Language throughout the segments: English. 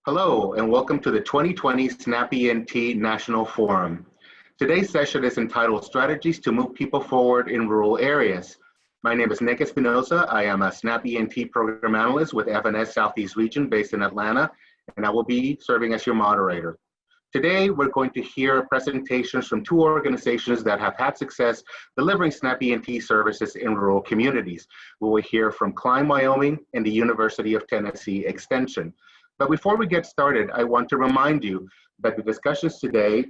Hello, and welcome to the 2020 SNAP-ENT National Forum. Today's session is entitled Strategies to Move People Forward in Rural Areas. My name is Nick Espinosa. I am a SNAP-ENT Program Analyst with FNS Southeast Region based in Atlanta, and I will be serving as your moderator. Today, we're going to hear presentations from two organizations that have had success delivering SNAP-ENT services in rural communities. We will hear from Climb, Wyoming and the University of Tennessee Extension. But before we get started, I want to remind you that the discussions today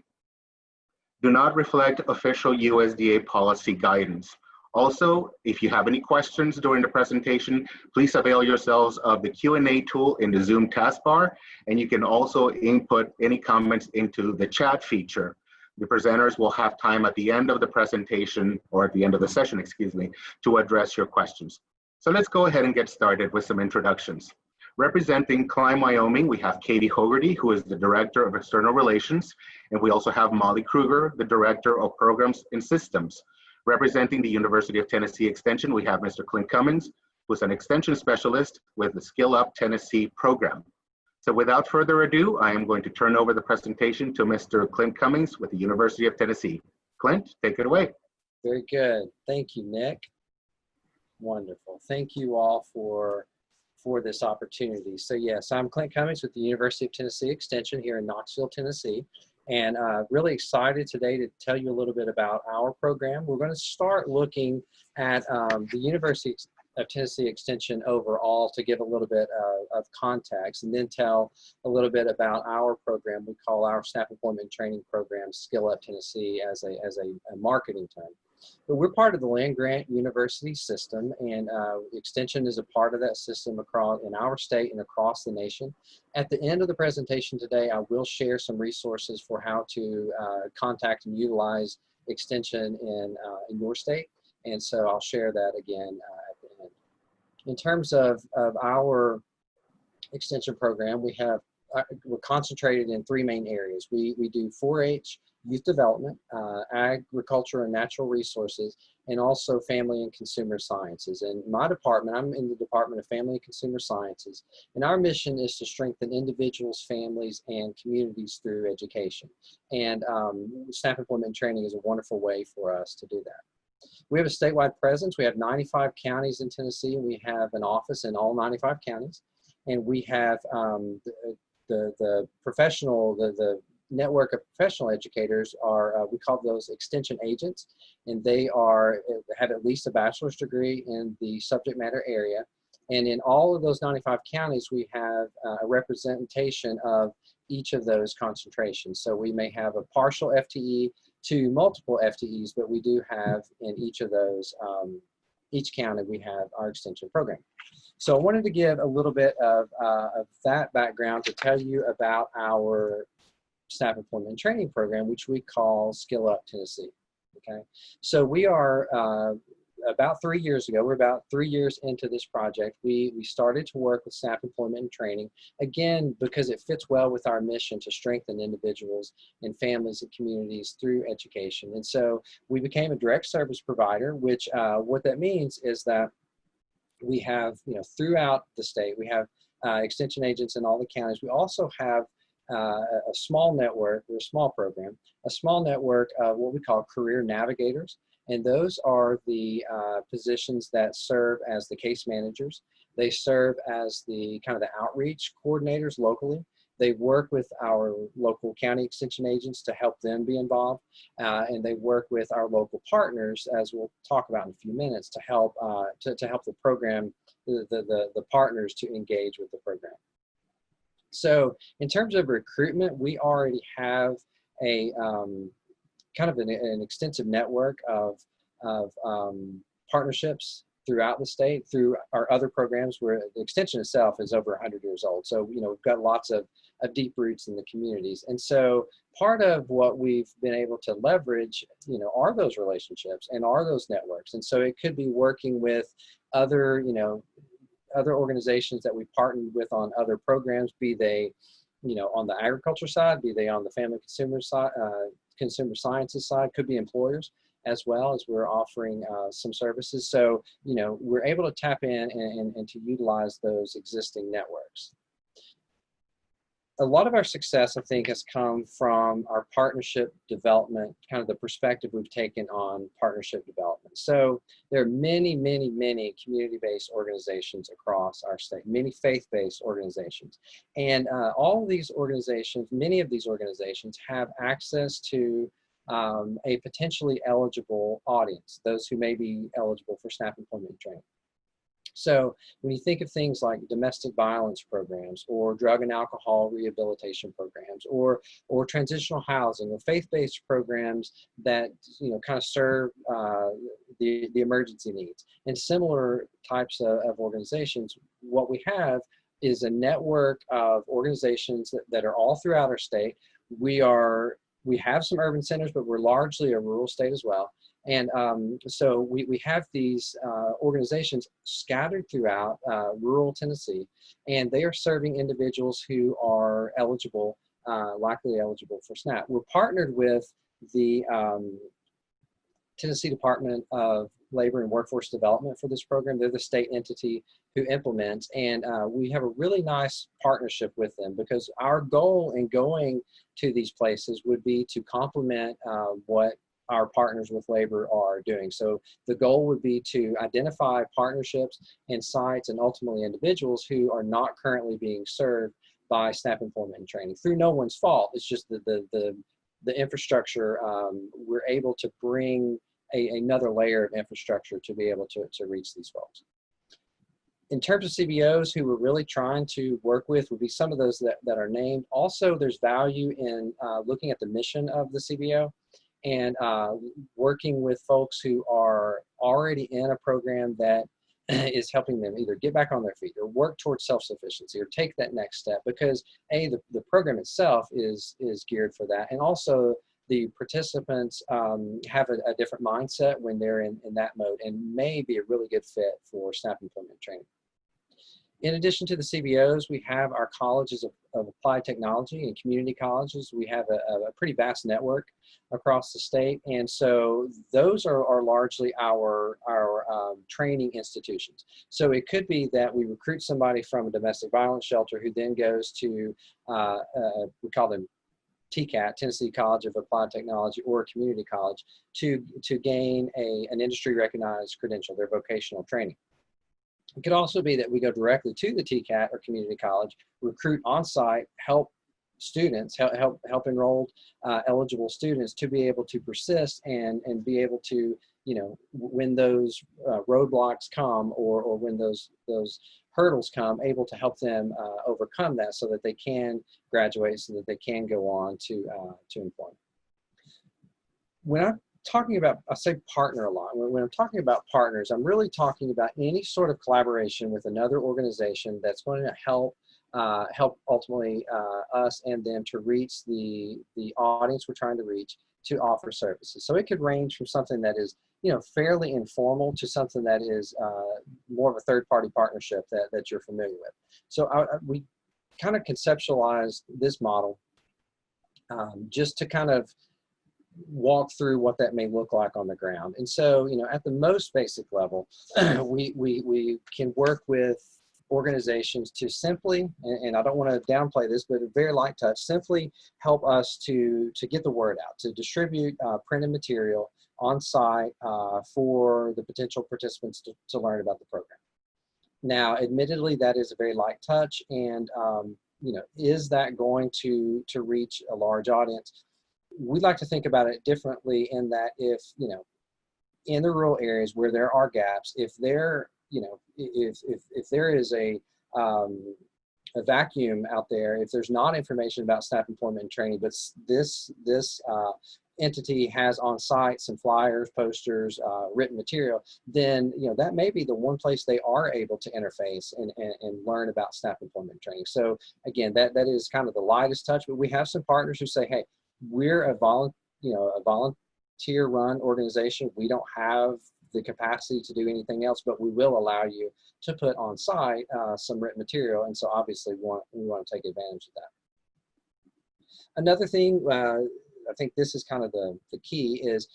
do not reflect official USDA policy guidance. Also, if you have any questions during the presentation, please avail yourselves of the Q&A tool in the Zoom taskbar, and you can also input any comments into the chat feature. The presenters will have time at the end of the presentation, or at the end of the session, excuse me, to address your questions. So let's go ahead and get started with some introductions. Representing Climb, Wyoming, we have Katie Hogarty, who is the Director of External Relations, and we also have Molly Kruger, the Director of Programs and Systems. Representing the University of Tennessee Extension, we have Mr. Clint Cummins, who is an Extension Specialist with the Skill Up Tennessee program. So without further ado, I am going to turn over the presentation to Mr. Clint Cummins with the University of Tennessee. Clint, take it away. Very good. Thank you, Nick. Wonderful. Thank you all for this opportunity. So yes, I'm Clint Cummins with the University of Tennessee Extension here in Knoxville, Tennessee, and really excited today to tell you a little bit about our program. We're going to start looking at the University of Tennessee Extension overall to give a little bit of context, and then tell a little bit about our program. We call our SNAP Employment Training Program Skill Up Tennessee as a marketing term. But we're part of the land-grant university system, and Extension is a part of that system across in our state and across the nation. At the end of the presentation today, I will share some resources for how to contact and utilize Extension in your state, and so I'll share that again at the end. In terms of our Extension program, we're concentrated in three main areas. We do 4-H, youth development, agriculture and natural resources, and also family and consumer sciences. And my department, I'm in the Department of Family and Consumer Sciences, and our mission is to strengthen individuals, families, and communities through education. And SNAP Employment Training is a wonderful way for us to do that. We have a statewide presence. We have 95 counties in Tennessee, and we have an office in all 95 counties. And we have the network of professional educators are, we call those extension agents, and they have at least a bachelor's degree in the subject matter area. And in all of those 95 counties, we have a representation of each of those concentrations. So we may have a partial FTE to multiple FTEs, but we do have in each of those, each county, we have our extension program. So I wanted to give a little bit of that background to tell you about our SNAP Employment Training Program, which we call Skill Up Tennessee. Okay, so we are about 3 years ago, we're about 3 years into this project, we started to work with SNAP Employment and Training, again, because it fits well with our mission to strengthen individuals and families and communities through education. And so we became a direct service provider, which what that means is that we have, throughout the state, we have extension agents in all the counties. We also have a small network, or a small program, a small network of what we call career navigators. And those are the positions that serve as the case managers. They serve as the kind of the outreach coordinators locally. They work with our local county extension agents to help them be involved. And they work with our local partners, as we'll talk about in a few minutes, to help the program, the partners to engage with the program. So in terms of recruitment, we already have a kind of an extensive network of partnerships throughout the state, through our other programs, where the extension itself is over 100 years old. So, we've got lots of deep roots in the communities. And so part of what we've been able to leverage, are those relationships and are those networks. And so it could be working with other, other organizations that we partnered with on other programs, be they, on the agriculture side, be they on the family consumer side, consumer sciences side, could be employers, as well as we're offering some services. So, we're able to tap in and to utilize those existing networks. a lot of our success, I think, has come from our partnership development, kind of the perspective we've taken on partnership development. So there are many, many, many community-based organizations across our state, many faith-based organizations. And all of these organizations, many of these organizations have access to a potentially eligible audience, those who may be eligible for SNAP employment training. So when you think of things like domestic violence programs or drug and alcohol rehabilitation programs or transitional housing or faith-based programs that kind of serve the emergency needs and similar types of organizations, what we have is a network of organizations that are all throughout our state. We have some urban centers, but we're largely a rural state as well. And so we have these organizations scattered throughout rural Tennessee, and they are serving individuals who are eligible, likely eligible for SNAP. We're partnered with the Tennessee Department of Labor and Workforce Development for this program. They're the state entity who implements, and we have a really nice partnership with them because our goal in going to these places would be to complement what our partners with labor are doing. So the goal would be to identify partnerships and sites and ultimately individuals who are not currently being served by SNAP employment and training through no one's fault. It's just the infrastructure. We're able to bring another layer of infrastructure to be able to reach these folks. In terms of CBOs who we're really trying to work with would be some of those that are named. Also, there's value in looking at the mission of the CBO and working with folks who are already in a program that is helping them either get back on their feet or work towards self-sufficiency or take that next step, because the program itself is geared for that, and also the participants have a different mindset when they're in that mode and may be a really good fit for SNAP employment training. In addition to the CBOs, we have our colleges of applied technology and community colleges. We have a pretty vast network across the state, and so those are largely our training institutions. So it could be that we recruit somebody from a domestic violence shelter who then goes to, we call them TCAT, Tennessee College of Applied Technology, or a community college to gain an industry recognized credential, their vocational training. It could also be that we go directly to the TCAT or community college, recruit on-site, help students, help enrolled eligible students to be able to persist and be able to, when those roadblocks come or when those hurdles come, able to help them overcome that so that they can graduate, so that they can go on to employment. When I'm talking about, I say partner a lot. When I'm talking about partners, I'm really talking about any sort of collaboration with another organization that's going to help ultimately us and them to reach the audience we're trying to reach, to offer services. So it could range from something that is fairly informal to something that is more of a third-party partnership that you're familiar with. So we kind of conceptualized this model just to kind of walk through what that may look like on the ground. And so, at the most basic level, we can work with organizations to simply, and I don't want to downplay this, but a very light touch, simply help us to get the word out, to distribute printed material on site for the potential participants to learn about the program. Now, admittedly, that is a very light touch, and is that going to reach a large audience? We'd like to think about it differently in that if, in the rural areas where there are gaps, if there, if there is a vacuum out there, if there's not information about SNAP employment and training, but this entity has on site some flyers, posters, written material, then that may be the one place they are able to interface and learn about SNAP employment training. So again, that is kind of the lightest touch, but we have some partners who say, hey, we're a volunteer-run organization. We don't have the capacity to do anything else, but we will allow you to put on site some written material, and so obviously we want to take advantage of that. Another thing, I think this is kind of the key, is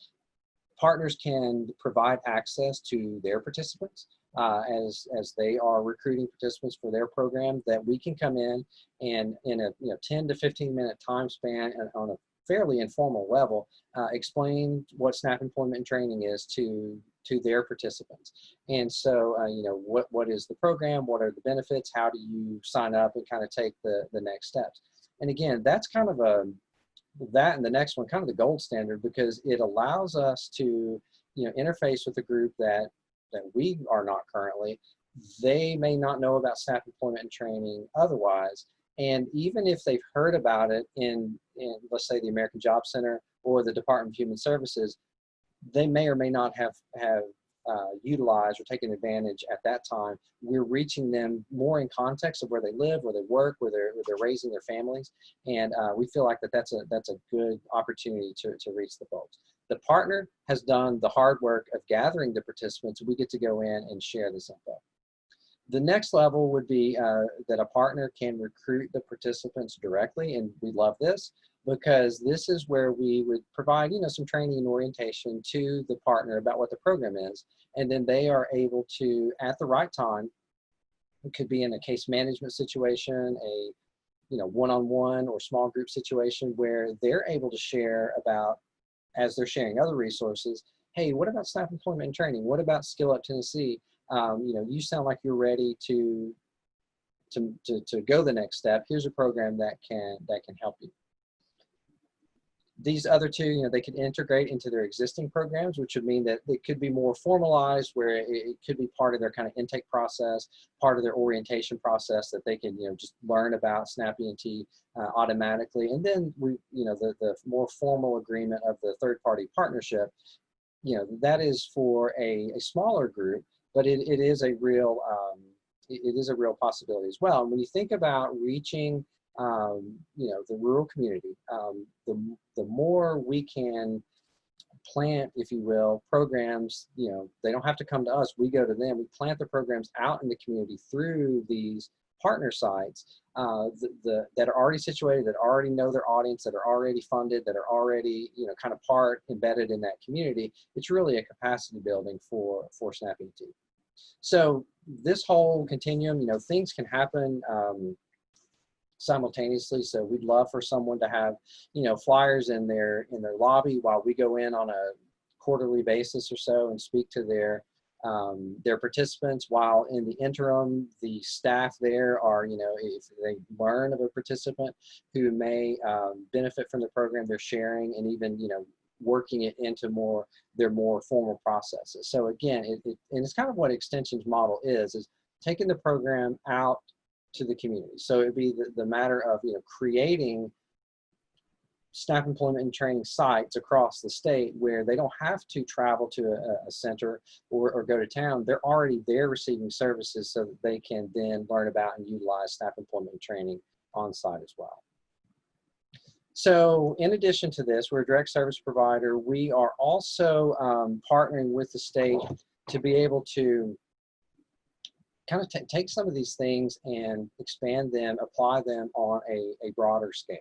partners can provide access to their participants as they are recruiting participants for their program, that we can come in a 10 to 15-minute time span and on a fairly informal level, explain what SNAP employment and training is to their participants. And so, what is the program? What are the benefits? How do you sign up and kind of take the next steps? And again, that's kind of that and the next one, kind of the gold standard, because it allows us to, interface with a group that we are not currently. They may not know about SNAP employment and training otherwise. And even if they've heard about it in let's say the American Job Center or the Department of Human Services, they may or may not have utilized or taken advantage at that time. We're reaching them more in context of where they live, where they work, where they're raising their families, and we feel like that's a good opportunity to reach the folks. The partner has done the hard work of gathering the participants. We get to go in and share this info. The next level would be that a partner can recruit the participants directly, and we love this because this is where we would provide, some training and orientation to the partner about what the program is, and then they are able to, at the right time, it could be in a case management situation, a one-on-one or small group situation, where they're able to share about, as they're sharing other resources, hey, what about SNAP employment and training? What about Skill Up Tennessee? You sound like you're ready to go the next step. Here's a program that can help you. These other two, they could integrate into their existing programs, which would mean that it could be more formalized, where it could be part of their kind of intake process, part of their orientation process, that they can, just learn about SNAP ENT automatically. And then the more formal agreement of the third-party partnership, that is for a smaller group, but it is a real possibility as well. And when you think about reaching the rural community, the more we can plant, if you will, programs, they don't have to come to us, we go to them, we plant the programs out in the community through these partner sites that are already situated, that already know their audience, that are already funded, that are already, kind of embedded in that community. It's really a capacity building for SNAP ENT. So this whole continuum, things can happen simultaneously. So we'd love for someone to have, flyers in their lobby while we go in on a quarterly basis or so and speak to their participants, while in the interim, the staff there are, if they learn of a participant who may benefit from the program, they're sharing and even, working it into their more formal processes. So again, and it's kind of what Extension's model is taking the program out to the community. So it'd be the matter of, creating SNAP employment and training sites across the state where they don't have to travel to a center or go to town. They're already there receiving services, so that they can then learn about and utilize SNAP employment and training on site as well. So in addition to this, we're a direct service provider. We are also partnering with the state to be able to kind of take some of these things and expand them, apply them on a broader scale.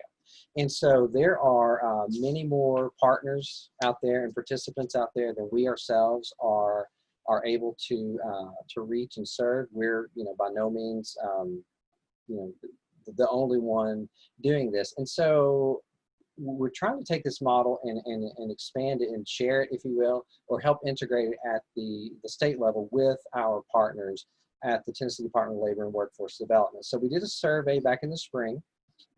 And so there are many more partners out there and participants out there than we ourselves are able to reach and serve. We're, by no means, the only one doing this. And so we're trying to take this model and expand it and share it, if you will, or help integrate it at the state level with our partners at the Tennessee Department of Labor and Workforce Development. So we did a survey back in the spring,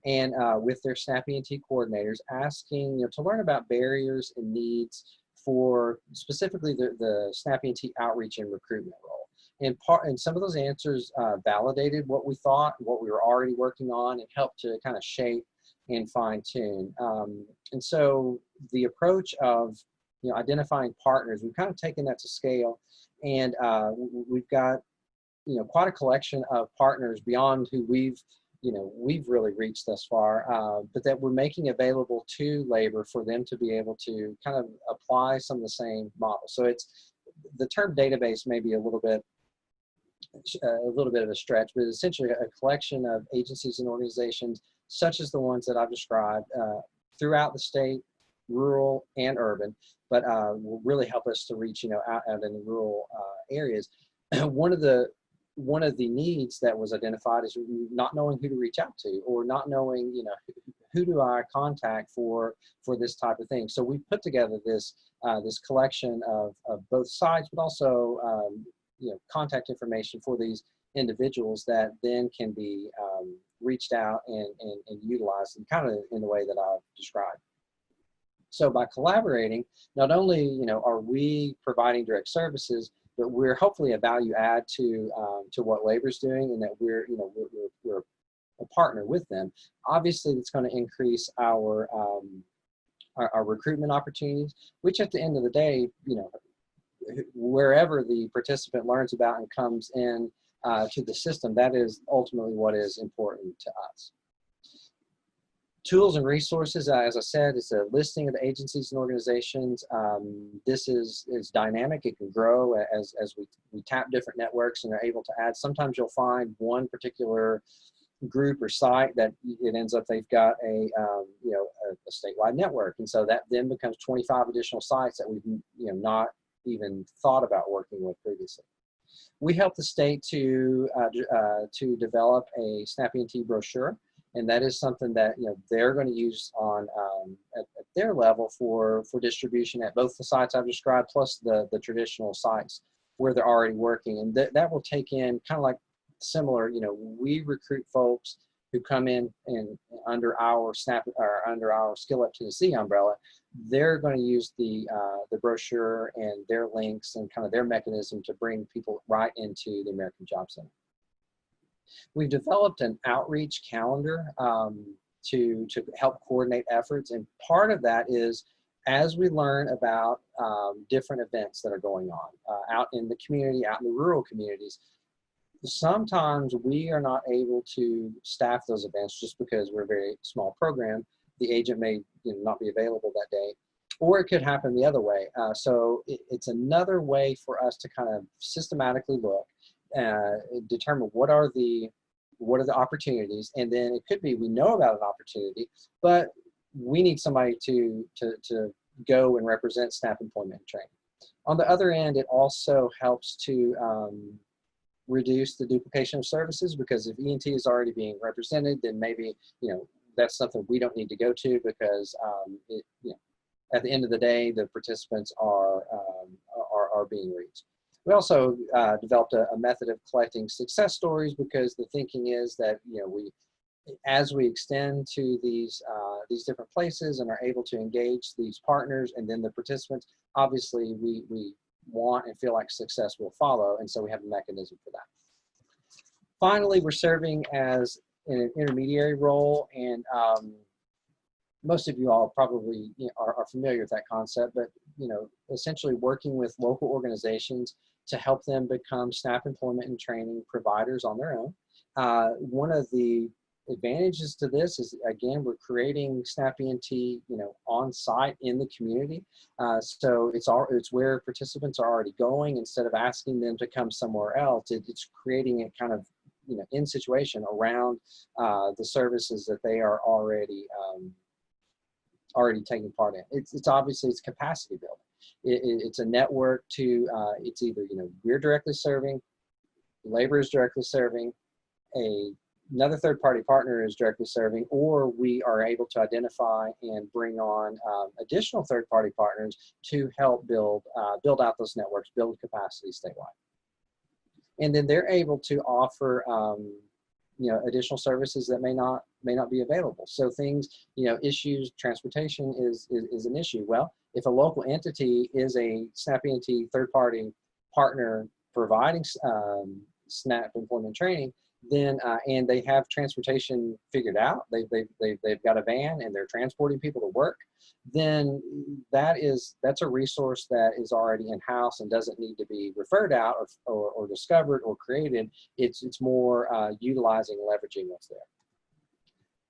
and with their SNAP ENT coordinators, asking to learn about barriers and needs for specifically the SNAP ENT outreach and recruitment role. And some of those answers validated what we thought, what we were already working on, and helped to kind of shape and fine tune. And so the approach of identifying partners, we've kind of taken that to scale, and we've got quite a collection of partners beyond who we've really reached thus far, but that we're making available to labor for them to be able to kind of apply some of the same models. So it's, the term database may be a little bit of a stretch, but essentially a collection of agencies and organizations such as the ones that I've described throughout the state, rural and urban, but will really help us to reach out in the rural areas, one of the needs that was identified is not knowing who to reach out to, or not knowing, who do I contact for this type of thing. So we put together this this collection of both sites, but also contact information for these individuals that then can be reached out and utilized in kind of in the way that I've described. So by collaborating, not only are we providing direct services, but we're hopefully a value add to what Labor's doing, and that we're a partner with them. Obviously, it's going to increase our recruitment opportunities, which at the end of the day, wherever the participant learns about and comes in to the system, that is ultimately what is important to us. Tools and resources, as I said, it's a listing of the agencies and organizations. This is dynamic. It can grow as we tap different networks and are able to add. Sometimes you'll find one particular group or site that it ends up they've got a statewide network, and so that then becomes 25 additional sites that we've not even thought about working with previously. We help the state to develop a SnapENT brochure. And that is something that they're going to use on at their level for distribution at both the sites I've described, plus the traditional sites where they're already working. And that will take in kind of like similar. We recruit folks who come in and under our under our Skill Up Tennessee umbrella. They're going to use the brochure and their links and kind of their mechanism to bring people right into the American Job Center. We've developed an outreach calendar to help coordinate efforts, and part of that is as we learn about different events that are going on out in the community, out in the rural communities. Sometimes we are not able to staff those events just because we're a very small program. The agent may not be available that day, or it could happen the other way. So it's another way for us to kind of systematically look, determine what are the opportunities, and then it could be we know about an opportunity, but we need somebody to go and represent Snap Employment and Training. On the other end, it also helps to reduce the duplication of services, because if ENT is already being represented, then maybe that's something we don't need to go to, because at the end of the day, the participants are being reached. We also developed a method of collecting success stories, because the thinking is that as we extend to these different places and are able to engage these partners and then the participants, obviously we want and feel like success will follow, and so we have a mechanism for that. Finally, we're serving as an intermediary role, and most of you all probably are familiar with that concept, but essentially working with local organizations to help them become Snap Employment and Training providers on their own. One of the advantages to this is, again, we're creating SnapENT on site in the community. So it's where participants are already going. Instead of asking them to come somewhere else, it's creating it kind of in situation around the services that they are already taking part in. It's obviously it's capacity building. It's a network to it's either we're directly serving, Labor is directly serving, another third-party partner is directly serving, or we are able to identify and bring on additional third-party partners to help build out those networks, build capacity statewide. And then they're able to offer additional services that may not be available. So things, issues, transportation is an issue. Well, if a local entity is a SnapENT third-party partner providing Snap Employment Training, then and they have transportation figured out, they've got a van and they're transporting people to work, then that's a resource that is already in-house and doesn't need to be referred out or discovered or created. It's more utilizing and leveraging what's there.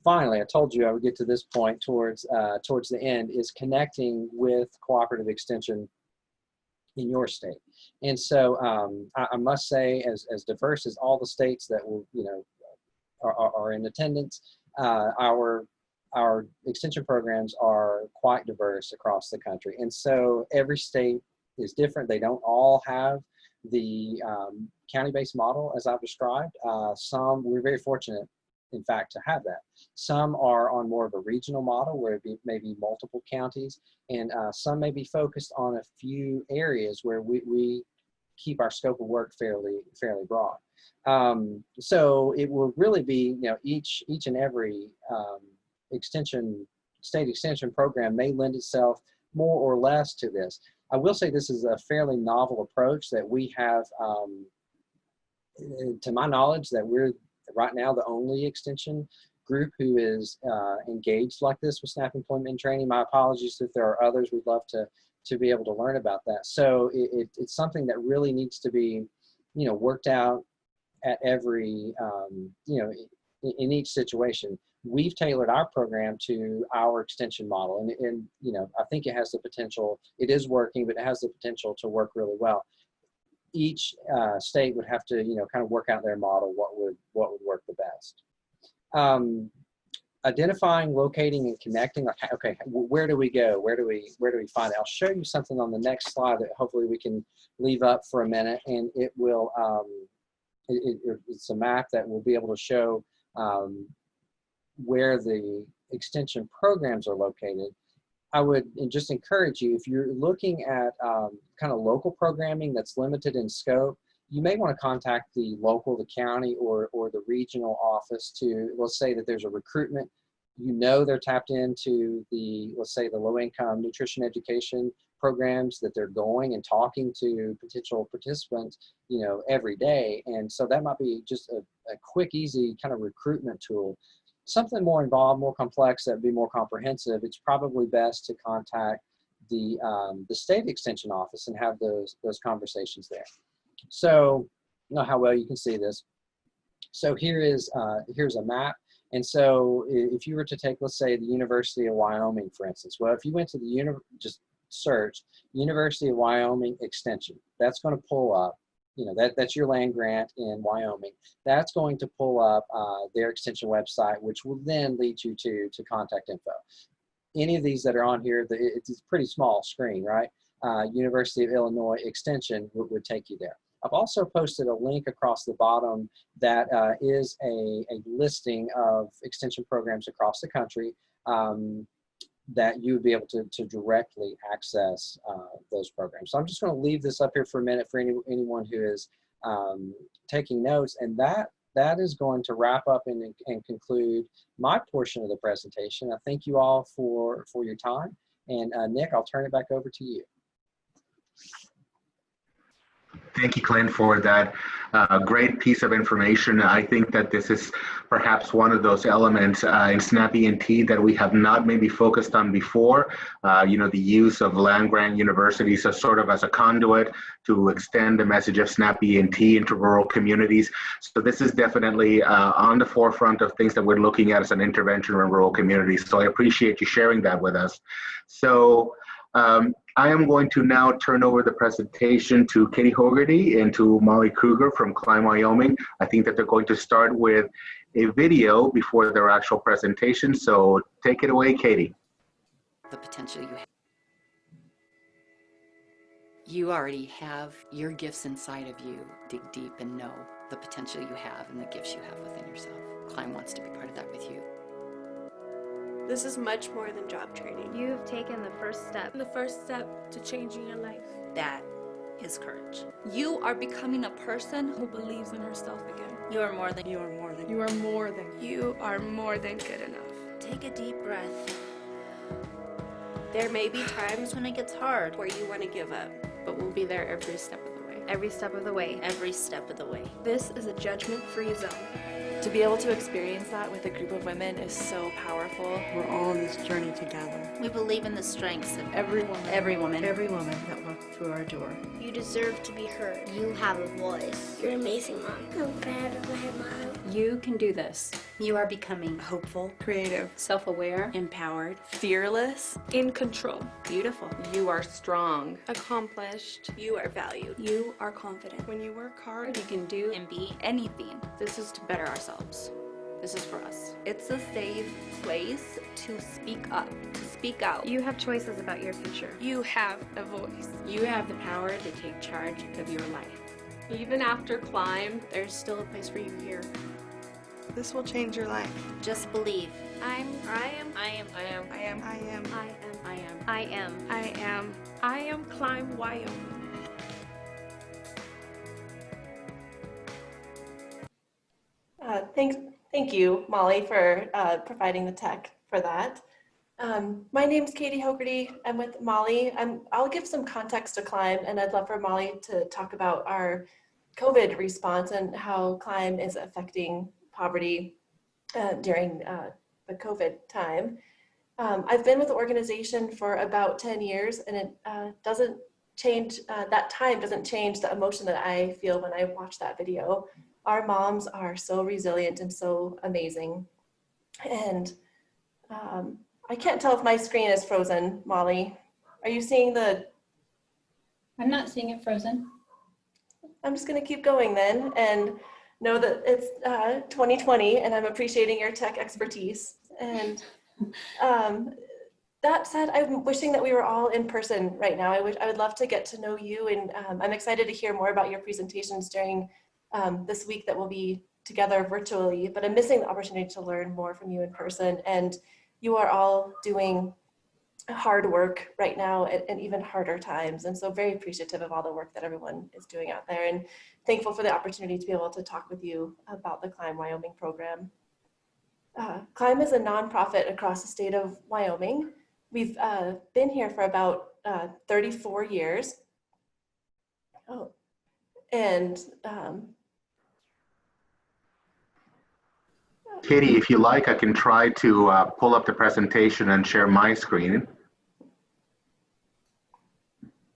Finally, I told you I would get to this point towards the end, is connecting with cooperative extension in your state. And so I must say, as diverse as all the states that will, are in attendance, our extension programs are quite diverse across the country. And so every state is different. They don't all have the county-based model, as I've described. We're very fortunate, in fact, to have that. Some are on more of a regional model where it maybe multiple counties, and some may be focused on a few areas where we keep our scope of work fairly broad. So it will really be, each and every state extension program may lend itself more or less to this. I will say this is a fairly novel approach that we have, to my knowledge, that we're right now the only extension group who is engaged like this with SNAP employment and training. My apologies if there are others. We'd love to be able to learn about that. So it's something that really needs to be, worked out at every, in each situation. We've tailored our program to our extension model, and I think it has the potential. It is working, but it has the potential to work really well. Each state would have to, kind of work out their model, what would work the best. Identifying, locating, and connecting. Okay, where do we go? Where do we find it? I'll show you something on the next slide that hopefully we can leave up for a minute, and it will. It's a map that will be able to show where the extension programs are located. I would just encourage you, if you're looking at kind of local programming that's limited in scope, you may want to contact the local, the county, or the regional office to, let's say that there's a recruitment, they're tapped into let's say the low-income nutrition education programs, that they're going and talking to potential participants, every day. And so that might be just a quick, easy kind of recruitment tool. Something more involved, more complex, that'd be more comprehensive, it's probably best to contact the state extension office and have those conversations there. So, how well you can see this. So here's a map. And so if you were to take, let's say, the University of Wyoming, for instance, well, if you went to just search University of Wyoming Extension, that's going to pull up, that's your land grant in Wyoming. That's going to pull up their extension website, which will then lead you to contact info. Any of these that are on here, it's a pretty small screen, right? University of Illinois Extension would take you there. I've also posted a link across the bottom that is a listing of extension programs across the country that you would be able to directly access those programs. So I'm just going to leave this up here for a minute for anyone who is taking notes, and that is going to wrap up and conclude my portion of the presentation. I thank you all for your time, and Nick, I'll turn it back over to you. Thank you, Clint, for that great piece of information. I think that this is perhaps one of those elements in SNAP ENT that we have not maybe focused on before. The use of land-grant universities as sort of as a conduit to extend the message of SNAP ENT into rural communities. So this is definitely on the forefront of things that we're looking at as an intervention in rural communities. So I appreciate you sharing that with us. So I am going to now turn over the presentation to Katie Hogarty and to Molly Kruger from Klein, Wyoming. I think that they're going to start with a video before their actual presentation. So take it away, Katie. The potential you have. You already have your gifts inside of you. Dig deep and know the potential you have and the gifts you have within yourself. Klein wants to be part of that with you. This is much more than job training. You've taken the first step. The first step to changing your life. That is courage. You are becoming a person who believes in herself again. You are more than. You are more than. You are more than. You are more than good enough. Take a deep breath. There may be times when it gets hard, where you want to give up, but we'll be there every step of the way. Every step of the way. Every step of the way. This is a judgment-free zone. To be able to experience that with a group of women is so powerful. We're all on this journey together. We believe in the strengths of every woman that walked through our door. You deserve to be heard. You have a voice. You're amazing, Mom. I'm proud of my mom. You can do this. You are becoming hopeful, creative, self-aware, empowered, fearless, in control, beautiful. You are strong, accomplished. You are valued. You are confident. When you work hard, you can do and be anything. This is to better ourselves. This is for us. It's a safe place to speak up, to speak out. You have choices about your future. You have a voice. You have the power to take charge of your life. Even after climb, There's still a place for you here. This will change your life. Just believe. I am. I am. I am Climb Wyoming. Thank you, Molly, for providing the tech for that. My name's Katie Hogarty. I'm with Molly. I'll give some context to Climb, and I'd love for Molly to talk about our COVID response and how Climb is affecting poverty during the COVID time. I've been with the organization for about 10 years, and it doesn't change, that time doesn't change the emotion that I feel when I watch that video. Our moms are so resilient and so amazing. And I can't tell if my screen is frozen, Molly. Are you seeing the? I'm not seeing it frozen. I'm just gonna keep going then and know that it's 2020 and I'm appreciating your tech expertise. And that said, I'm wishing that we were all in person right now. I would love to get to know you, and I'm excited to hear more about your presentations during this week that we'll be together virtually, but I'm missing the opportunity to learn more from you in person. And you are all doing hard work right now at even harder times. And so very appreciative of all the work that everyone is doing out there, and thankful for the opportunity to be able to talk with you about the Climb Wyoming program. Climb is a nonprofit across the state of Wyoming. We've been here for about 34 years. Oh, and Katie, if you like, I can try to pull up the presentation and share my screen.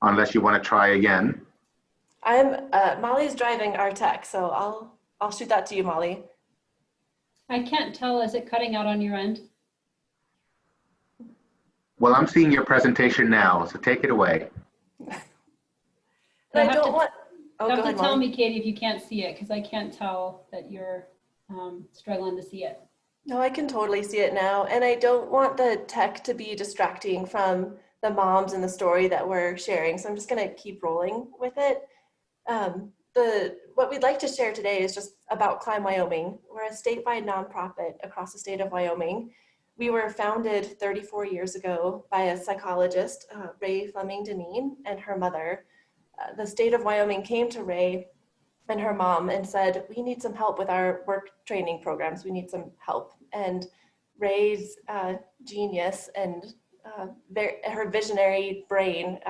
Unless you want to try again. Molly's driving our tech, so I'll shoot that to you, Molly. I can't tell, is it cutting out on your end? Well, I'm seeing your presentation now, so take it away. I don't want. You have to tell me, Katie, if you can't see it, because I can't tell that you're struggling to see it. No, I can totally see it now. And I don't want the tech to be distracting from the moms and the story that we're sharing. So I'm just going to keep rolling with it. What we'd like to share today is just about Climb Wyoming. We're a statewide nonprofit across the state of Wyoming. We were founded 34 years ago by a psychologist, Ray Fleming Deneen, and her mother. The state of Wyoming came to Ray and her mom and said, we need some help with our work training programs. We need some help. And Ray's genius and her visionary brain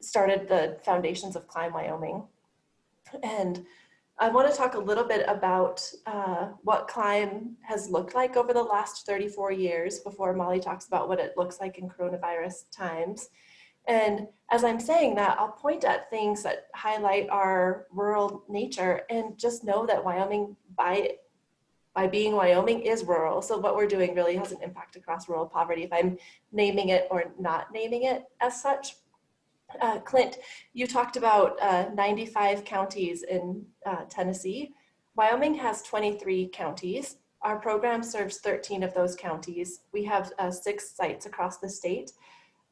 started the foundations of Climb Wyoming. And I want to talk a little bit about what Climb has looked like over the last 34 years before Molly talks about what it looks like in coronavirus times. And as I'm saying that, I'll point at things that highlight our rural nature, and just know that Wyoming, by being Wyoming, is rural. So what we're doing really has an impact across rural poverty, if I'm naming it or not naming it as such. Clint, you talked about 95 counties in Tennessee. Wyoming has 23 counties. Our program serves 13 of those counties. We have 6 sites across the state.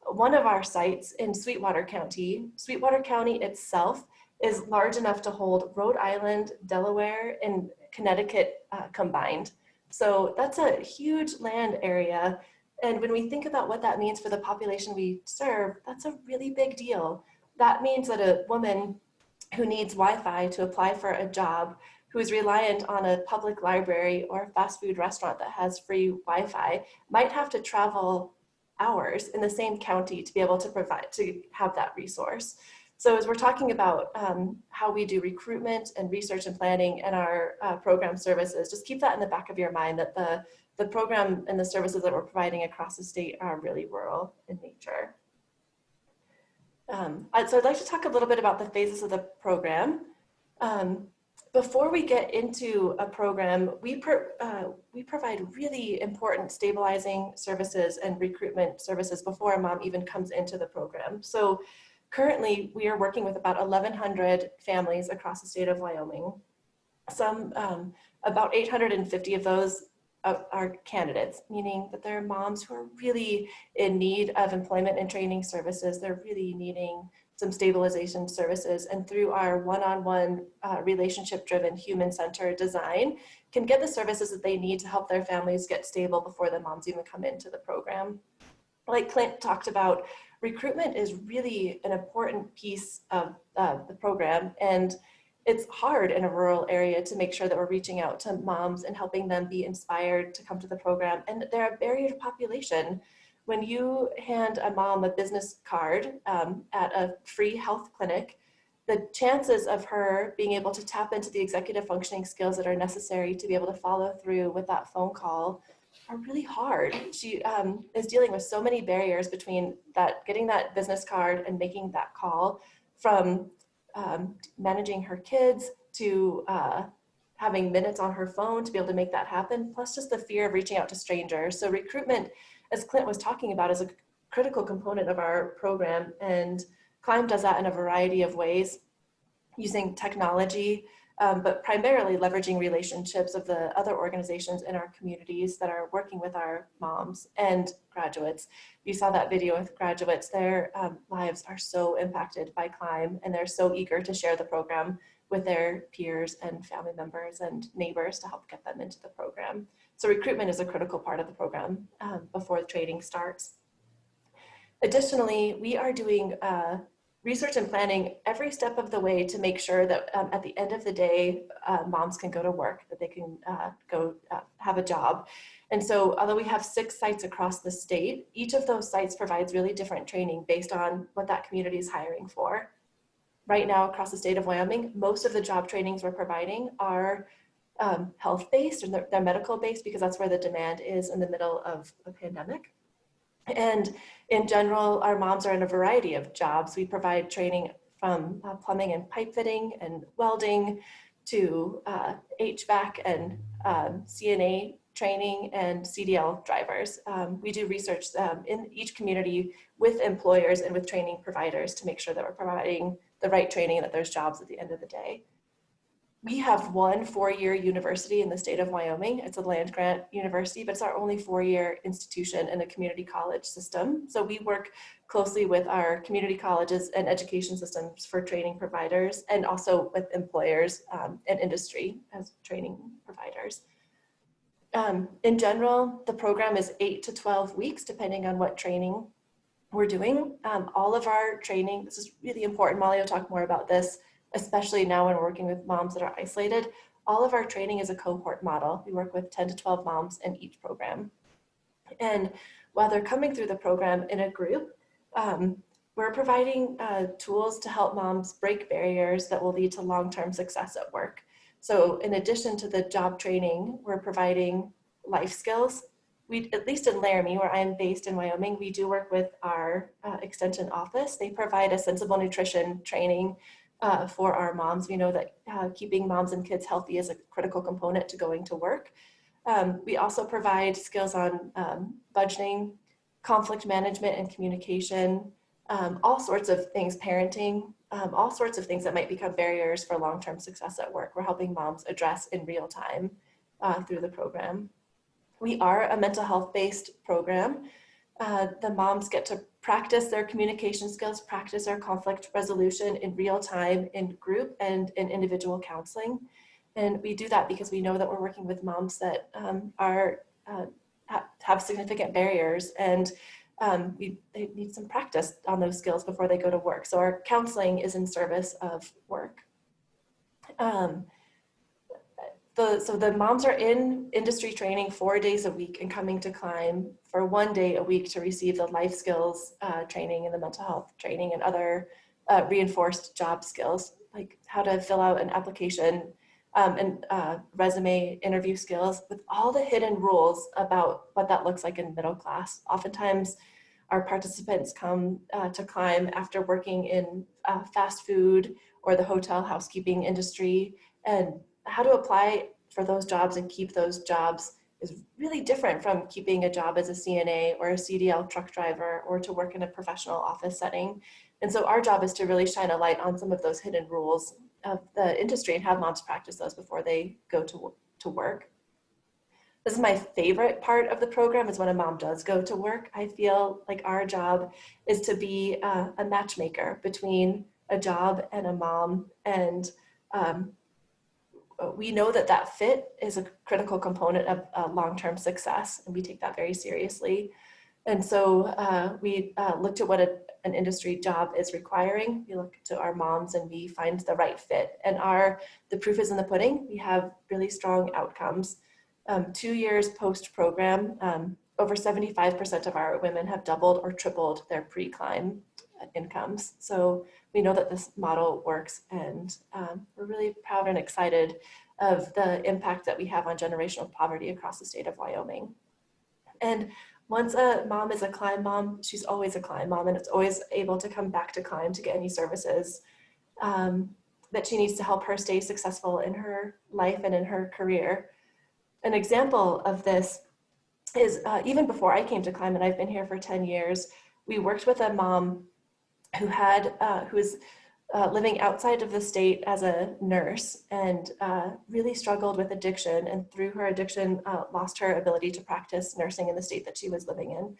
One of our sites in Sweetwater County itself is large enough to hold Rhode Island, Delaware, and Connecticut combined. So that's a huge land area. And when we think about what that means for the population we serve, that's a really big deal. That means that a woman who needs Wi-Fi to apply for a job, who is reliant on a public library or a fast food restaurant that has free Wi-Fi, might have to travel hours in the same county to be able to have that resource. So as we're talking about how we do recruitment and research and planning and our program services, just keep that in the back of your mind, that the program and the services that we're providing across the state are really rural in nature. So I'd like to talk a little bit about the phases of the program. Before we get into a program, we provide really important stabilizing services and recruitment services before a mom even comes into the program. So currently we are working with about 1,100 families across the state of Wyoming. About 850 of those are candidates, meaning that they're moms who are really in need of employment and training services. They're really needing some stabilization services, and through our one-on-one relationship-driven human-centered design can get the services that they need to help their families get stable before the moms even come into the program. Like Clint talked about, recruitment is really an important piece of the program, and it's hard in a rural area to make sure that we're reaching out to moms and helping them be inspired to come to the program. And they're a barrier to population. When you hand a mom a business card at a free health clinic, the chances of her being able to tap into the executive functioning skills that are necessary to be able to follow through with that phone call are really hard. She is dealing with so many barriers between that, getting that business card and making that call, from managing her kids to having minutes on her phone to be able to make that happen, plus just the fear of reaching out to strangers. So recruitment, as Clint was talking about, is a critical component of our program, and Climb does that in a variety of ways, using technology, but primarily leveraging relationships of the other organizations in our communities that are working with our moms and graduates. You saw that video with graduates. Their lives are so impacted by Climb, and they're so eager to share the program with their peers and family members and neighbors to help get them into the program. So recruitment is a critical part of the program before the training starts. Additionally, we are doing research and planning every step of the way to make sure that at the end of the day, moms can go to work, that they can go have a job. And so although we have 6 sites across the state, each of those sites provides really different training based on what that community is hiring for. Right now across the state of Wyoming, most of the job trainings we're providing are health-based, and they're medical-based, because that's where the demand is in the middle of a pandemic. And in general, our moms are in a variety of jobs. We provide training from plumbing and pipe fitting and welding to HVAC and CNA training and CDL drivers. We do research in each community with employers and with training providers to make sure that we're providing the right training and that there's jobs at the end of the day. We have one 4-year university in the state of Wyoming. It's a land grant university, but it's our only 4-year institution in a community college system. So we work closely with our community colleges and education systems for training providers, and also with employers and industry as training providers. In general, the program is 8 to 12 weeks, depending on what training we're doing. All of our training, this is really important, Molly will talk more about this, especially now when we're working with moms that are isolated. All of our training is a cohort model. We work with 10 to 12 moms in each program. And while they're coming through the program in a group, we're providing tools to help moms break barriers that will lead to long-term success at work. So in addition to the job training, we're providing life skills. We, at least in Laramie, where I'm based in Wyoming, we do work with our extension office. They provide a sensible nutrition training for our moms. We know that keeping moms and kids healthy is a critical component to going to work. We also provide skills on budgeting, conflict management and communication, all sorts of things, parenting, all sorts of things that might become barriers for long-term success at work. We're helping moms address in real time through the program. We are a mental health-based program. The moms get to practice their communication skills, practice their conflict resolution in real time in group and in individual counseling. And we do that because we know that we're working with moms that have significant barriers, and they need some practice on those skills before they go to work. So our counseling is in service of work. So the moms are in industry training 4 days a week and coming to Climb for 1 day a week to receive the life skills training and the mental health training and other reinforced job skills, like how to fill out an application and resume interview skills, with all the hidden rules about what that looks like in middle class. Oftentimes our participants come to Climb after working in fast food or the hotel housekeeping industry, and how to apply for those jobs and keep those jobs is really different from keeping a job as a CNA or a CDL truck driver or to work in a professional office setting. And so our job is to really shine a light on some of those hidden rules of the industry and have moms practice those before they go to work. This is my favorite part of the program, is when a mom does go to work. I feel like our job is to be a matchmaker between a job and a mom. And we know that that fit is a critical component of long-term success, and we take that very seriously. And so we looked at what an industry job is requiring. We look to our moms and we find the right fit. And the proof is in the pudding. We have really strong outcomes. 2 years post-program, over 75% of our women have doubled or tripled their pre-climb incomes. So we know that this model works, and we're really proud and excited of the impact that we have on generational poverty across the state of Wyoming. And once a mom is a Climb mom, she's always a Climb mom, and it's always able to come back to Climb to get any services that she needs to help her stay successful in her life and in her career. An example of this is even before I came to Climb, and I've been here for 10 years, we worked with a mom who was living outside of the state as a nurse, and really struggled with addiction, and through her addiction lost her ability to practice nursing in the state that she was living in.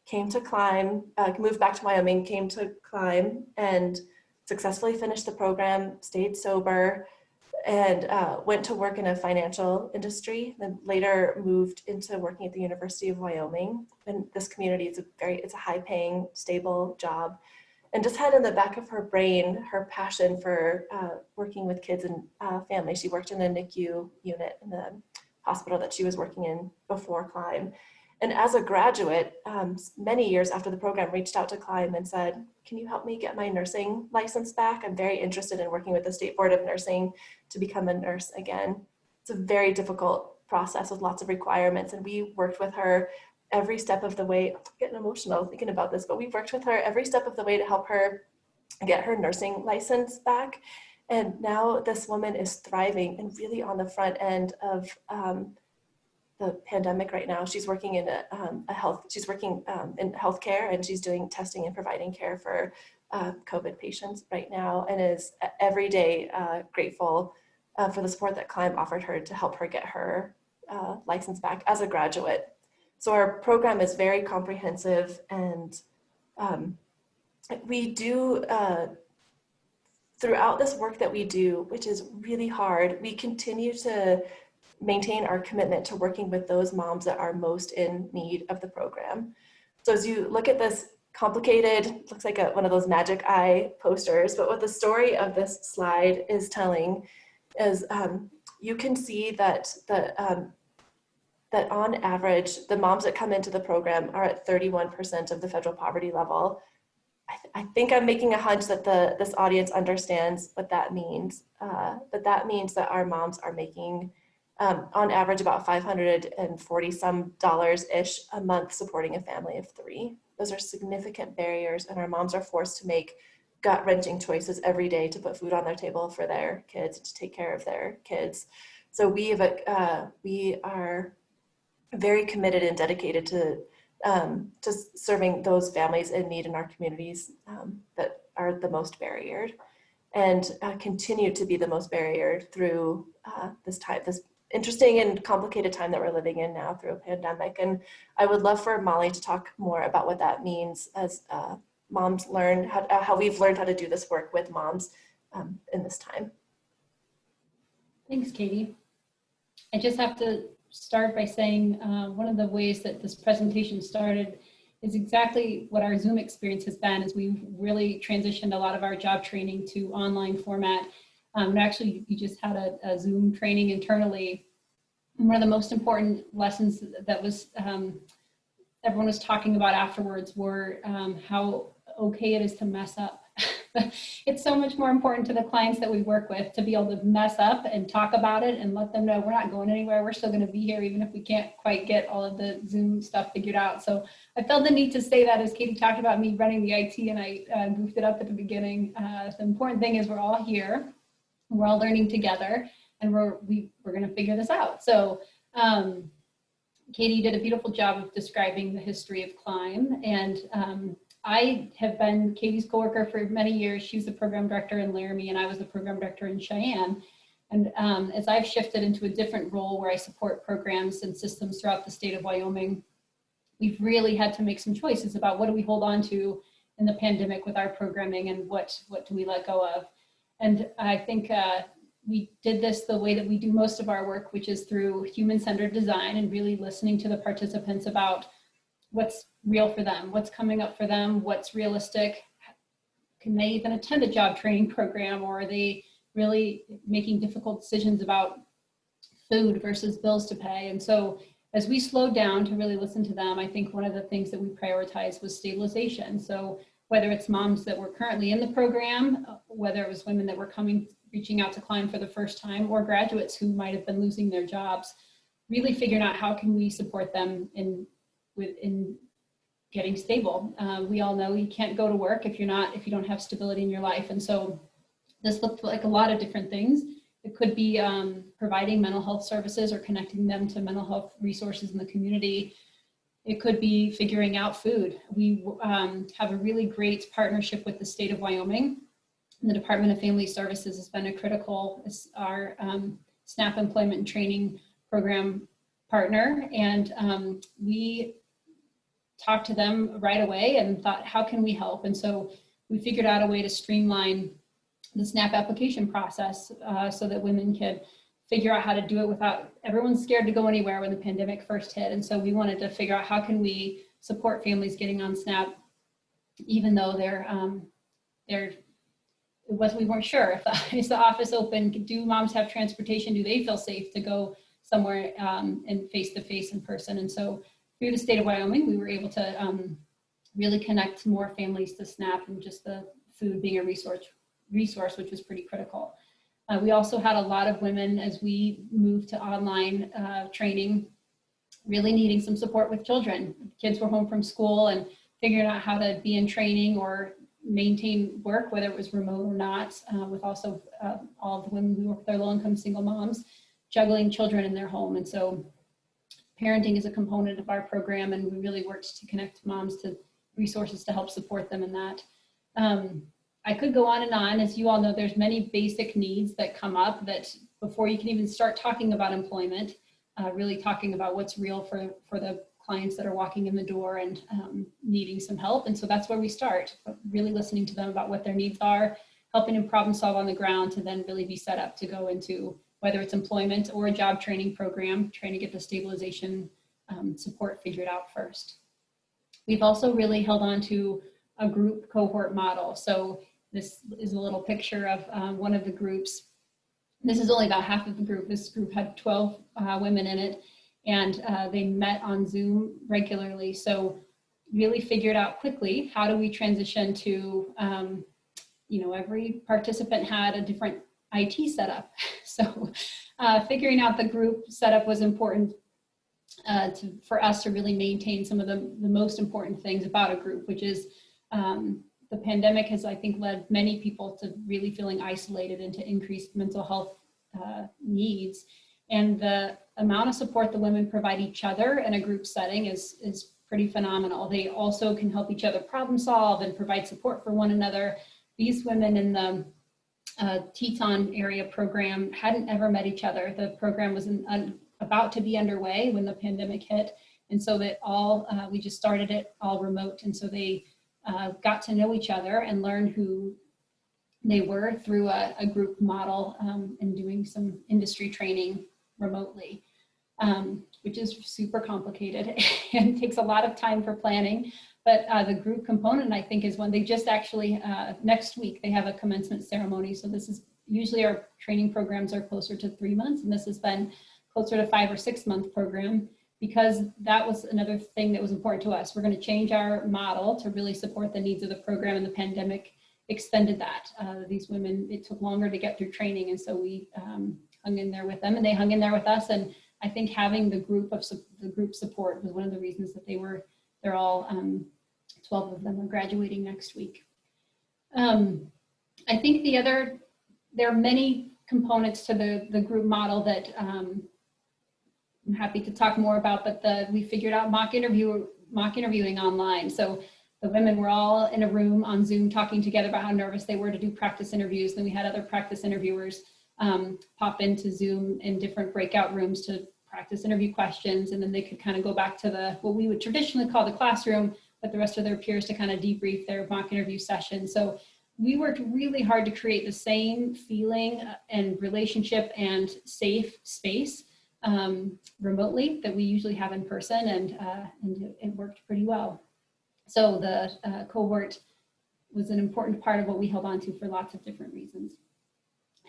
Came to Climb, moved back to Wyoming, came to Climb, and successfully finished the program, stayed sober, and went to work in a financial industry, then later moved into working at the University of Wyoming. And this community is it's a high paying, stable job. And just had in the back of her brain her passion for working with kids and families. She worked in a NICU unit in the hospital that she was working in before Climb. And as a graduate, many years after the program, reached out to Climb and said, can you help me get my nursing license back? I'm very interested in working with the State Board of Nursing to become a nurse again. It's a very difficult process with lots of requirements. And we worked with her every step of the way. I'm getting emotional thinking about this, but we worked with her every step of the way to help her get her nursing license back. And now this woman is thriving and really on the front end of the pandemic right now. She's working in in healthcare, and she's doing testing and providing care for COVID patients right now, and is every day grateful for the support that Climb offered her to help her get her license back as a graduate. So our program is very comprehensive, and we do, throughout this work that we do, which is really hard, we continue to maintain our commitment to working with those moms that are most in need of the program. So as you look at this complicated, looks like one of those magic eye posters, but what the story of this slide is telling is you can see that that on average, the moms that come into the program are at 31% of the federal poverty level. I think I'm making a hunch that this audience understands what that means, but that means that our moms are making on average about $540 some ish a month supporting a family of 3. Those are significant barriers, and our moms are forced to make gut-wrenching choices every day to put food on their table for their kids, to take care of their kids. So we are very committed and dedicated to serving those families in need in our communities that are the most barriered, and continue to be the most barriered through this interesting and complicated time that we're living in now through a pandemic. And I would love for Molly to talk more about what that means as moms learn, how we've learned how to do this work with moms in this time. Thanks, Katie. I just have to start by saying one of the ways that this presentation started is exactly what our Zoom experience has been, as we've really transitioned a lot of our job training to online format. And actually, we just had a Zoom training internally. And one of the most important lessons that was everyone was talking about afterwards were how okay it is to mess up. It's so much more important to the clients that we work with to be able to mess up and talk about it and let them know we're not going anywhere. We're still going to be here, even if we can't quite get all of the Zoom stuff figured out. So I felt the need to say that, as Katie talked about me running the IT, and I goofed it up at the beginning. The important thing is we're all here. We're all learning together, and we're going to figure this out. So Katie did a beautiful job of describing the history of Climb, and I have been Katie's coworker for many years. She's the program director in Laramie, and I was the program director in Cheyenne. And as I've shifted into a different role where I support programs and systems throughout the state of Wyoming, we've really had to make some choices about what do we hold on to in the pandemic with our programming and what do we let go of. And I think we did this the way that we do most of our work, which is through human-centered design and really listening to the participants about what's real for them, what's coming up for them, what's realistic. Can they even attend a job training program, or are they really making difficult decisions about food versus bills to pay? And so as we slowed down to really listen to them, I think one of the things that we prioritized was stabilization. So whether it's moms that were currently in the program, whether it was women that were reaching out to Climb for the first time, or graduates who might have been losing their jobs, really figuring out how can we support them in getting stable. We all know you can't go to work if you don't have stability in your life. And so this looked like a lot of different things. It could be providing mental health services or connecting them to mental health resources in the community. It could be figuring out food. We have a really great partnership with the state of Wyoming. The Department of Family Services has been as our SNAP employment and training program partner. And we talked to them right away and thought, how can we help? And so we figured out a way to streamline the SNAP application process so that women could figure out how to do it without, everyone's scared to go anywhere when the pandemic first hit. And so we wanted to figure out how can we support families getting on SNAP, even though we weren't sure if is the office open, do moms have transportation, do they feel safe to go somewhere and face-to-face in person. And so through the state of Wyoming, we were able to really connect more families to SNAP, and just the food being a resource, which was pretty critical. We also had a lot of women, as we moved to online training, really needing some support with children. Kids were home from school and figuring out how to be in training or maintain work, whether it was remote or not, with also all the women who work with their low-income single moms, juggling children in their home. And so parenting is a component of our program, and we really worked to connect moms to resources to help support them in that. I could go on and on. As you all know, there's many basic needs that come up that before you can even start talking about employment, really talking about what's real for the clients that are walking in the door and needing some help. And so that's where we start, really listening to them about what their needs are, helping them problem solve on the ground to then really be set up to go into whether it's employment or a job training program, trying to get the stabilization support figured out first. We've also really held on to a group cohort model. So this is a little picture of one of the groups. This is only about half of the group. This group had 12 women in it, and they met on Zoom regularly. So really figured out quickly, how do we transition to, every participant had a different IT setup. So figuring out the group setup was important for us to really maintain some of the most important things about a group, which is the pandemic has, I think, led many people to really feeling isolated and to increased mental health needs. And the amount of support the women provide each other in a group setting is pretty phenomenal. They also can help each other problem solve and provide support for one another. These women in the Teton area program hadn't ever met each other. The program was about to be underway when the pandemic hit. And so that we just started it all remote. And so they got to know each other and learn who they were through a group model and doing some industry training remotely, which is super complicated and takes a lot of time for planning. But the group component, I think, is one they just actually, next week, they have a commencement ceremony. So this is, usually our training programs are closer to 3 months, and this has been closer to 5 or 6 month program, because that was another thing that was important to us. We're going to change our model to really support the needs of the program, and the pandemic extended that. These women, it took longer to get through training, and so we hung in there with them, and they hung in there with us. And I think having the group support was one of the reasons that they're all 12 of them are graduating next week. I think there are many components to the group model that I'm happy to talk more about, but we figured out mock interviewing online. So the women were all in a room on Zoom talking together about how nervous they were to do practice interviews. Then we had other practice interviewers pop into Zoom in different breakout rooms to practice interview questions, and then they could kind of go back to what we would traditionally call the classroom with the rest of their peers to kind of debrief their mock interview session. So we worked really hard to create the same feeling and relationship and safe space remotely that we usually have in person, and it worked pretty well. So the cohort was an important part of what we held on to for lots of different reasons.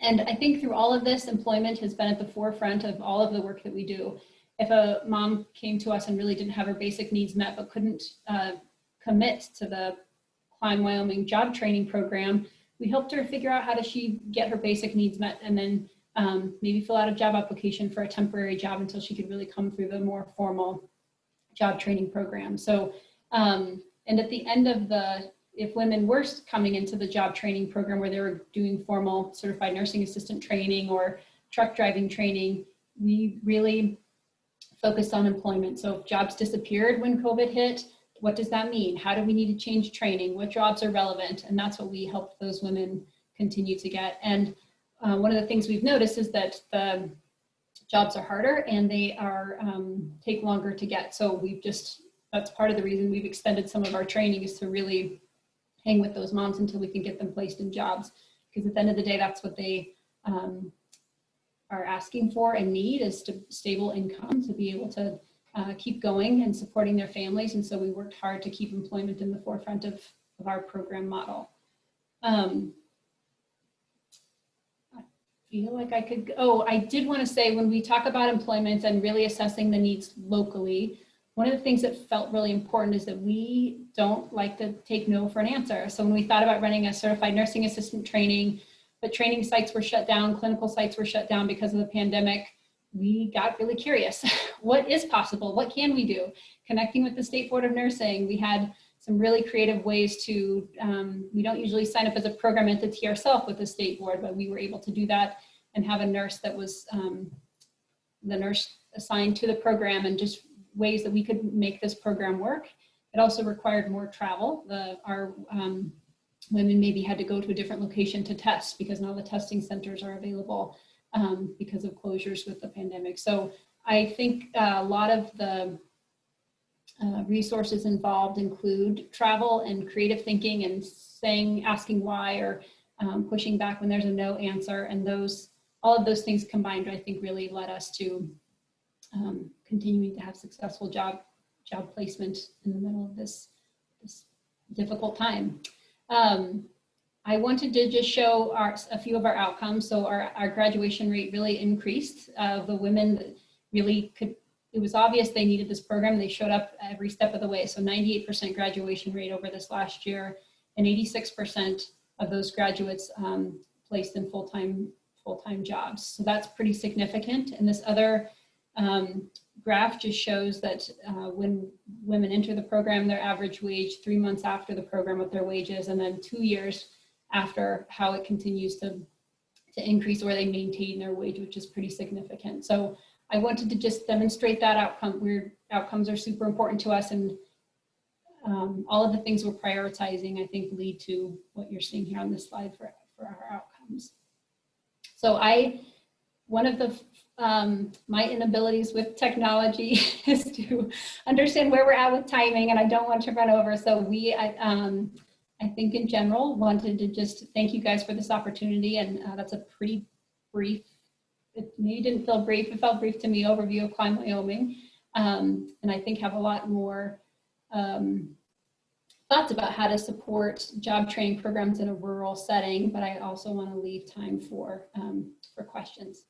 And I think through all of this, employment has been at the forefront of all of the work that we do. If a mom came to us and really didn't have her basic needs met but couldn't commit to the Climb Wyoming job training program, we helped her figure out how does she get her basic needs met, and then maybe fill out a job application for a temporary job until she could really come through the more formal job training program. So, and at the end of if women were coming into the job training program where they were doing formal certified nursing assistant training or truck driving training, we really focused on employment. So if jobs disappeared when COVID hit, what does that mean? How do we need to change training? What jobs are relevant? And that's what we helped those women continue to get. And one of the things we've noticed is that the jobs are harder and they are take longer to get. So that's part of the reason we've extended some of our training, is to really hang with those moms until we can get them placed in jobs. Because at the end of the day, that's what they are asking for and need, is stable income to be able to keep going and supporting their families. And so we worked hard to keep employment in the forefront of our program model. I feel like I could, I did want to say, when we talk about employment and really assessing the needs locally, one of the things that felt really important is that we don't like to take no for an answer. So when we thought about running a certified nursing assistant training, but training sites were shut down, clinical sites were shut down because of the pandemic, we got really curious. What is possible? What can we do? Connecting with the State Board of Nursing, we had some really creative ways to, we don't usually sign up as a program entity ourselves with the state board, but we were able to do that and have a nurse that was the nurse assigned to the program, and just ways that we could make this program work. It also required more travel. Our women maybe had to go to a different location to test, because not all the testing centers are available because of closures with the pandemic. So I think a lot of the resources involved include travel and creative thinking and asking why, or pushing back when there's a no answer. And all of those things combined, I think, really led us to continuing to have successful job placement in the middle of this difficult time. I wanted to just show a few of our outcomes. So our graduation rate really increased. The women that really it was obvious they needed this program. They showed up every step of the way. So 98% graduation rate over this last year, and 86% of those graduates placed in full-time jobs. So that's pretty significant. And this other graph just shows that when women enter the program, their average wage 3 months after the program, what their wage is, and then 2 years after, how it continues to increase, or they maintain their wage, which is pretty significant. So I wanted to just demonstrate that outcome. Outcomes are super important to us, and all of the things we're prioritizing, I think, lead to what you're seeing here on this slide for our outcomes. So one of the my inabilities with technology is to understand where we're at with timing, and I don't want to run over. So I think in general wanted to just thank you guys for this opportunity, and that's a pretty brief, it maybe didn't feel brief, it felt brief to me, overview of Climb Wyoming, and I think have a lot more thoughts about how to support job training programs in a rural setting, but I also want to leave time for questions.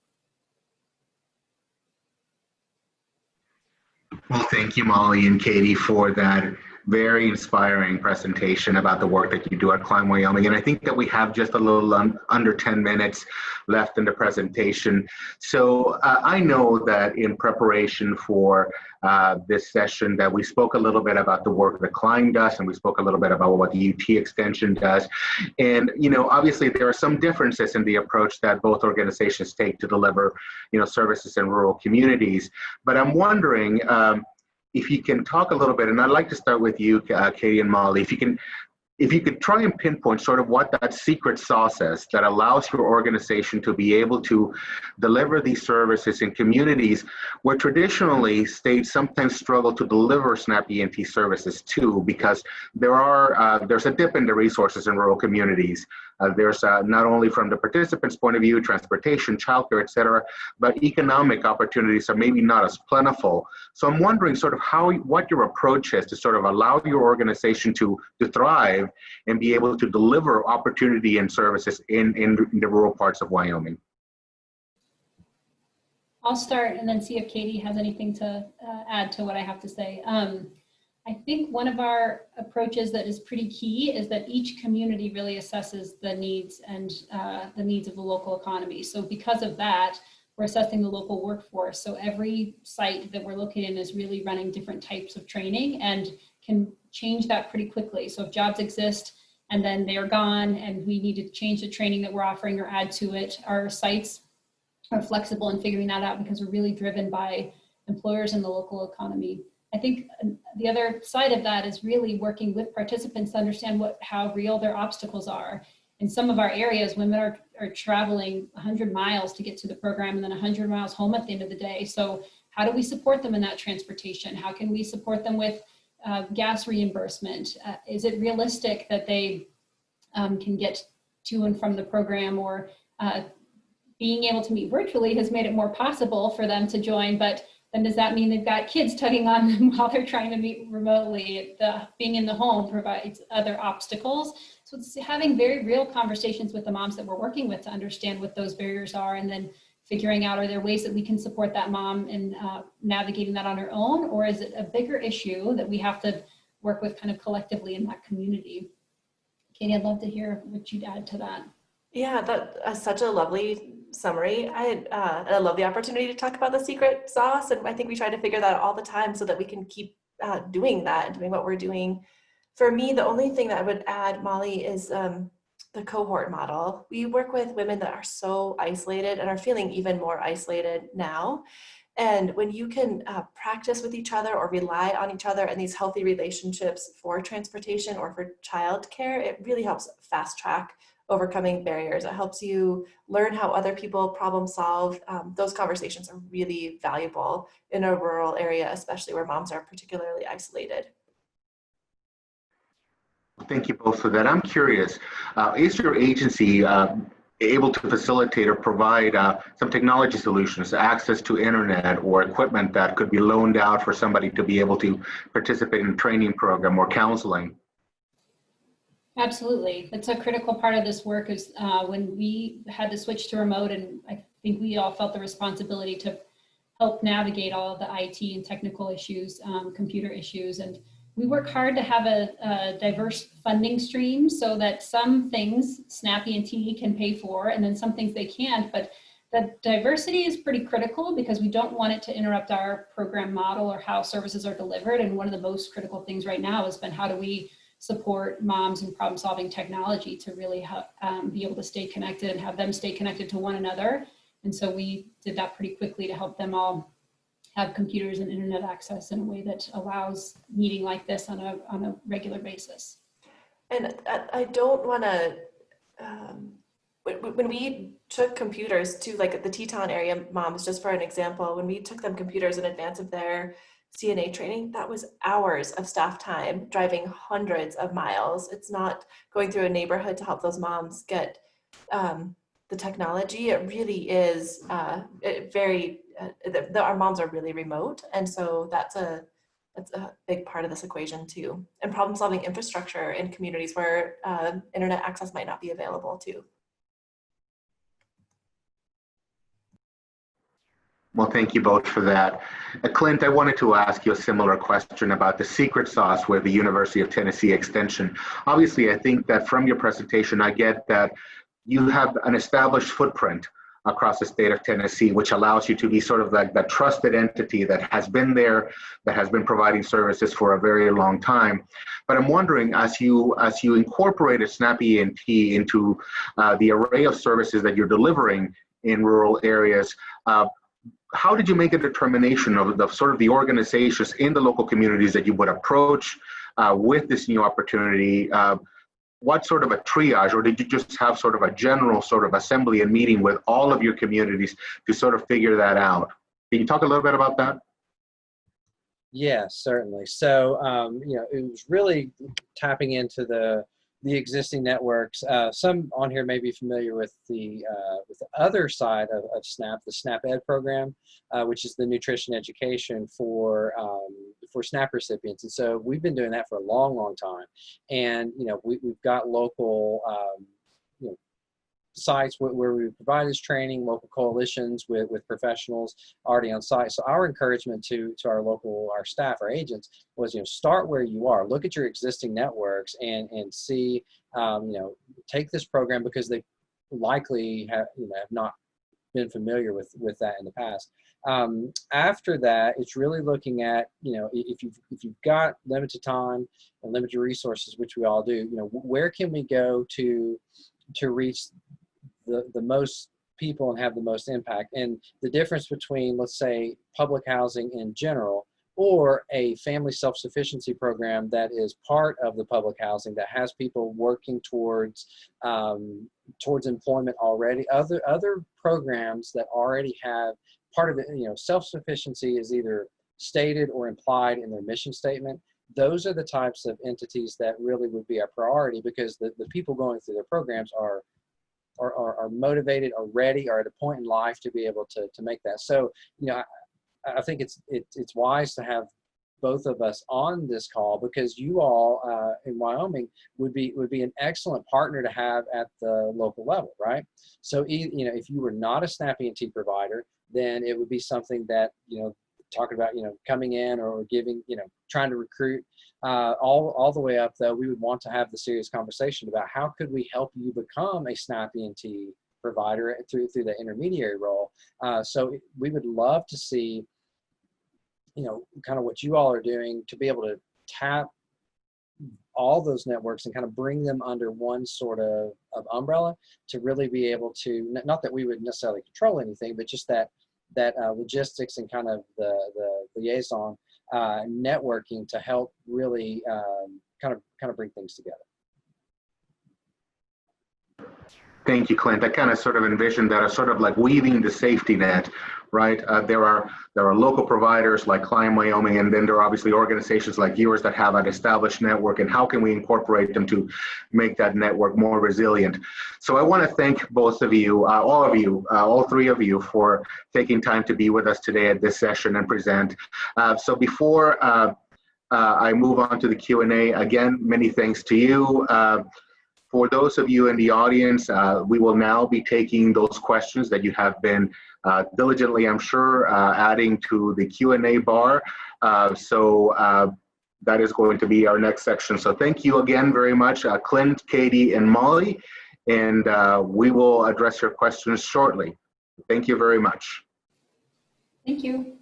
Well, thank you, Molly and Katie, for that very inspiring presentation about the work that you do at Climb Wyoming. And I think that we have just a little under 10 minutes left in the presentation. So I know that in preparation for this session that we spoke a little bit about the work that Climb does, and we spoke a little bit about what the UT Extension does. And, obviously there are some differences in the approach that both organizations take to deliver, services in rural communities. But I'm wondering, if you can talk a little bit, and I'd like to start with you, Katie and Molly, if you can if you could try and pinpoint sort of what that secret sauce is that allows your organization to be able to deliver these services in communities where traditionally states sometimes struggle to deliver SNAP ENT services to, because there's a dip in the resources in rural communities. There's not only from the participants' point of view, transportation, childcare, et cetera, but economic opportunities are maybe not as plentiful. So I'm wondering sort of what your approach is to sort of allow your organization to thrive and be able to deliver opportunity and services in the rural parts of Wyoming. I'll start and then see if Katie has anything to add to what I have to say. I think one of our approaches that is pretty key is that each community really assesses the needs and the needs of the local economy. So because of that, we're assessing the local workforce. So every site that we're located in is really running different types of training and can change that pretty quickly. So if jobs exist and then they're gone and we need to change the training that we're offering or add to it, our sites are flexible in figuring that out because we're really driven by employers in the local economy. I think the other side of that is really working with participants to understand how real their obstacles are. In some of our areas, women are traveling 100 miles to get to the program and then 100 miles home at the end of the day. So how do we support them in that transportation? How can we support them with gas reimbursement? Is it realistic that they can get to and from the program, or being able to meet virtually has made it more possible for them to join, but then does that mean they've got kids tugging on them while they're trying to meet remotely? Being in the home provides other obstacles. So it's having very real conversations with the moms that we're working with to understand what those barriers are, and then figuring out, are there ways that we can support that mom in navigating that on her own, or is it a bigger issue that we have to work with kind of collectively in that community? Katie, I'd love to hear what you'd add to that. Yeah, that's such a lovely summary. I love the opportunity to talk about the secret sauce, and I think we try to figure that out all the time so that we can keep doing that and doing what we're doing. For me, the only thing that I would add, Molly, is the cohort model. We work with women that are so isolated and are feeling even more isolated now. And when you can practice with each other or rely on each other in these healthy relationships for transportation or for childcare, it really helps fast track overcoming barriers. It helps you learn how other people problem solve. Those conversations are really valuable in a rural area, especially where moms are particularly isolated. Thank you both for that. I'm curious, is your agency able to facilitate or provide some technology solutions, access to internet or equipment that could be loaned out for somebody to be able to participate in a training program or counseling? Absolutely. That's a critical part of this work is when we had to switch to remote, and I think we all felt the responsibility to help navigate all of the IT and technical issues, computer issues. And we work hard to have a diverse funding stream so that some things SNAP ENT can pay for and then some things they can't. But the diversity is pretty critical because we don't want it to interrupt our program model or how services are delivered. And one of the most critical things right now has been, how do we support moms in problem-solving technology to really be able to stay connected and have them stay connected to one another. And so we did that pretty quickly to help them all have computers and internet access in a way that allows meeting like this on a regular basis. And I don't want to, when we took computers to like the Teton area moms, just for an example, when we took them computers in advance of their CNA training, that was hours of staff time driving hundreds of miles. It's not going through a neighborhood to help those moms get the technology. It really is our moms are really remote, and so that's a big part of this equation too. And problem solving infrastructure in communities where internet access might not be available too. Well, thank you both for that. Clint, I wanted to ask you a similar question about the secret sauce with the University of Tennessee Extension. Obviously, I think that from your presentation, I get that you have an established footprint across the state of Tennessee, which allows you to be sort of like that trusted entity that has been there, that has been providing services for a very long time. But I'm wondering, as you incorporated SNAP ENT into the array of services that you're delivering in rural areas, how did you make a determination of the sort of the organizations in the local communities that you would approach with this new opportunity what sort of a triage, or did you just have sort of a general sort of assembly and meeting with all of your communities to sort of figure that out? Can you talk a little bit about that? Yeah, certainly. So, it was really tapping into the existing networks. Some on here may be familiar with the other side of SNAP, the SNAP Ed program, which is the nutrition education for SNAP recipients. And so we've been doing that for a long, long time. And we've got local sites where we provide this training, local coalitions with professionals already on site. So our encouragement to our staff, our agents, was, start where you are, look at your existing networks and see, take this program, because they likely have not been familiar with that in the past. After that, it's really looking at, if you've got limited time and limited resources, which we all do, where can we go to reach the most people and have the most impact? And the difference between, let's say, public housing in general or a family self-sufficiency program that is part of the public housing that has people working towards employment already. Other programs that already have part of it, self-sufficiency is either stated or implied in their mission statement. Those are the types of entities that really would be our priority, because the people going through their programs are motivated, are ready, are at a point in life to be able to make that. So, I think it's wise to have both of us on this call, because you all in Wyoming would be an excellent partner to have at the local level, right? So, if you were not a SNAP ENT provider, then it would be something that, talking about, coming in or giving, trying to recruit. All the way up, though, we would want to have the serious conversation about how could we help you become a SNAP ENT provider through the intermediary role. So we would love to see, kind of what you all are doing to be able to tap all those networks and kind of bring them under one sort of umbrella to really be able to, not that we would necessarily control anything, but just that logistics and kind of the liaison networking to help really kind of bring things together. Thank you, Clint. I kind of sort of envisioned that as sort of like weaving the safety net, right? There are local providers like Climb Wyoming, and then there are obviously organizations like yours that have an established network, and how can we incorporate them to make that network more resilient? So I want to thank both of you, all three of you, for taking time to be with us today at this session and present. So before I move on to the Q&A, again, many thanks to you. For those of you in the audience, we will now be taking those questions that you have been diligently, I'm sure, adding to the Q&A bar. So that is going to be our next section. So thank you again very much, Clint, Katie, and Molly, and we will address your questions shortly. Thank you very much. Thank you.